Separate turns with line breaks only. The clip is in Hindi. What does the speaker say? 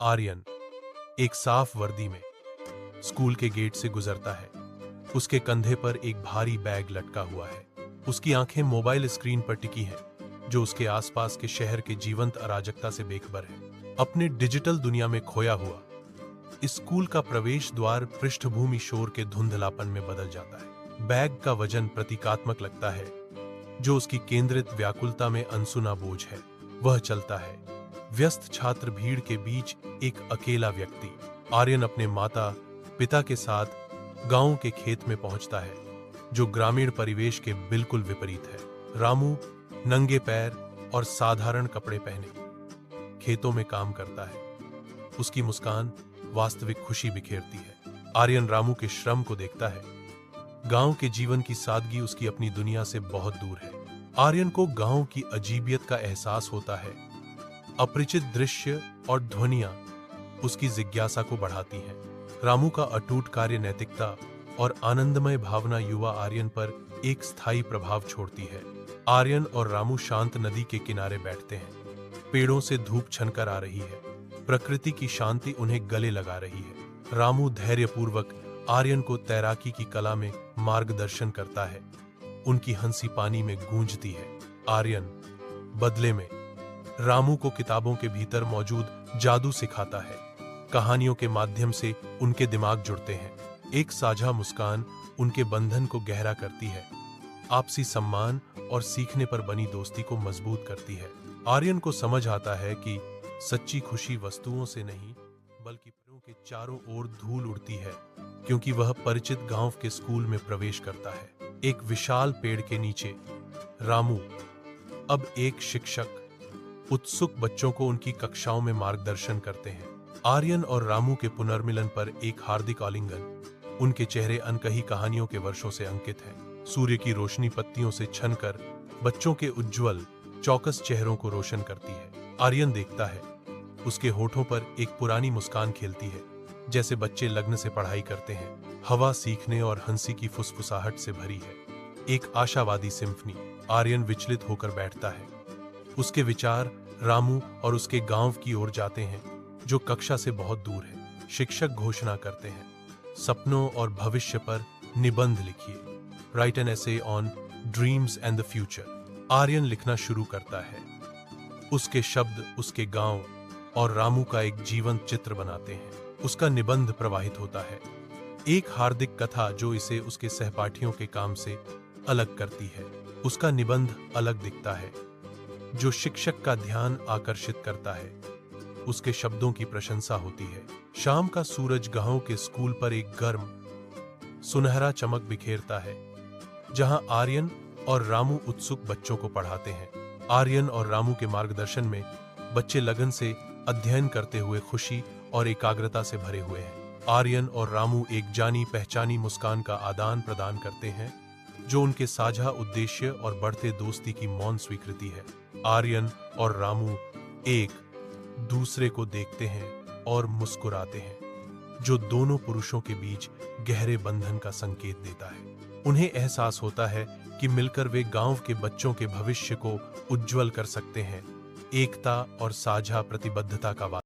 आर्यन एक साफ वर्दी में स्कूल के गेट से गुजरता है। उसके कंधे पर एक भारी बैग लटका हुआ है। उसकी आंखें मोबाइल स्क्रीन पर टिकी हैं, जो उसके आसपास के शहर के जीवंत अराजकता से बेखबर है। अपने डिजिटल दुनिया में खोया हुआ इस स्कूल का प्रवेश द्वार पृष्ठभूमि शोर के धुंधलापन में बदल जाता है। बैग का वजन प्रतीकात्मक लगता है, जो उसकी केंद्रित व्याकुलता में अनसुना बोझ है। वह चलता है, व्यस्त छात्र भीड़ के बीच एक अकेला व्यक्ति। आर्यन अपने माता पिता के साथ गांव के खेत में पहुंचता है, जो ग्रामीण परिवेश के बिल्कुल विपरीत है। रामू नंगे पैर और साधारण कपड़े पहने खेतों में काम करता है। उसकी मुस्कान वास्तविक खुशी बिखेरती है। आर्यन रामू के श्रम को देखता है। गांव के जीवन की सादगी उसकी अपनी दुनिया से बहुत दूर है। आर्यन को गांव की अजीबियत का एहसास होता है। अपरिचित दृश्य और ध्वनियां उसकी जिज्ञासा को बढ़ाती हैं। रामू का अटूट कार्य नैतिकता और आनंदमय भावना युवा आर्यन पर एक स्थायी प्रभाव छोड़ती है। आर्यन और रामू शांत नदी के किनारे बैठते हैं। पेड़ों से धूप छनकर आ रही है। प्रकृति की शांति उन्हें गले लगा रही है। रामू धैर्यपूर्वक आर्यन को तैराकी की कला में मार्गदर्शन करता है। उनकी हंसी पानी में गूंजती है। आर्यन बदले में रामू को किताबों के भीतर मौजूद जादू सिखाता है। कहानियों के माध्यम से उनके दिमाग जुड़ते हैं। एक साझा मुस्कान उनके बंधन को गहरा करती है। आपसी सम्मान और सीखने पर बनी दोस्ती को मजबूत करती है। आर्यन को समझ आता है कि सच्ची खुशी वस्तुओं से नहीं, बल्कि पेड़ों के चारों ओर धूल उड़ती है, क्योंकि वह परिचित गांव के स्कूल में प्रवेश करता है। एक विशाल पेड़ के नीचे रामू, अब एक शिक्षक, उत्सुक बच्चों को उनकी कक्षाओं में मार्गदर्शन करते हैं। आर्यन और रामू के पुनर्मिलन पर एक हार्दिक आलिंगन उनके चेहरे अनकही कहानियों के वर्षों से अंकित है। सूर्य की रोशनी पत्तियों से छनकर बच्चों के उज्जवल चौकस चेहरों को रोशन करती है। आर्यन देखता है, उसके होठों पर एक पुरानी मुस्कान खेलती है, जैसे बच्चे लग्न से पढ़ाई करते हैं। हवा सीखने और हंसी की फुसफुसाहट से भरी है, एक आशावादी सिम्फनी। आर्यन विचलित होकर बैठता है। उसके विचार रामू और उसके गांव की ओर जाते हैं, जो कक्षा से बहुत दूर है। शिक्षक घोषणा करते हैं, सपनों और भविष्य पर निबंध लिखिए। Write an essay on dreams and the future. Aryan लिखना शुरू करता है। उसके शब्द उसके गांव और रामू का एक जीवंत चित्र बनाते हैं। उसका निबंध प्रवाहित होता है, एक हार्दिक कथा जो इसे उसके सहपाठियों के काम से अलग करती है। उसका निबंध अलग दिखता है, जो शिक्षक का ध्यान आकर्षित करता है। उसके शब्दों की प्रशंसा होती है। शाम का सूरज गांव के स्कूल पर एक गर्म सुनहरा चमक बिखेरता है, जहां आर्यन और रामू उत्सुक बच्चों को पढ़ाते हैं। आर्यन और रामू के मार्गदर्शन में बच्चे लगन से अध्ययन करते हुए खुशी और एकाग्रता से भरे हुए हैं। आर्यन और रामू एक जानी पहचानी मुस्कान का आदान प्रदान करते हैं, जो उनके साझा उद्देश्य और बढ़ते दोस्ती की मौन स्वीकृति है। आर्यन और रामू एक दूसरे को देखते हैं और मुस्कुराते हैं, जो दोनों पुरुषों के बीच गहरे बंधन का संकेत देता है। उन्हें एहसास होता है कि मिलकर वे गांव के बच्चों के भविष्य को उज्जवल कर सकते हैं। एकता और साझा प्रतिबद्धता का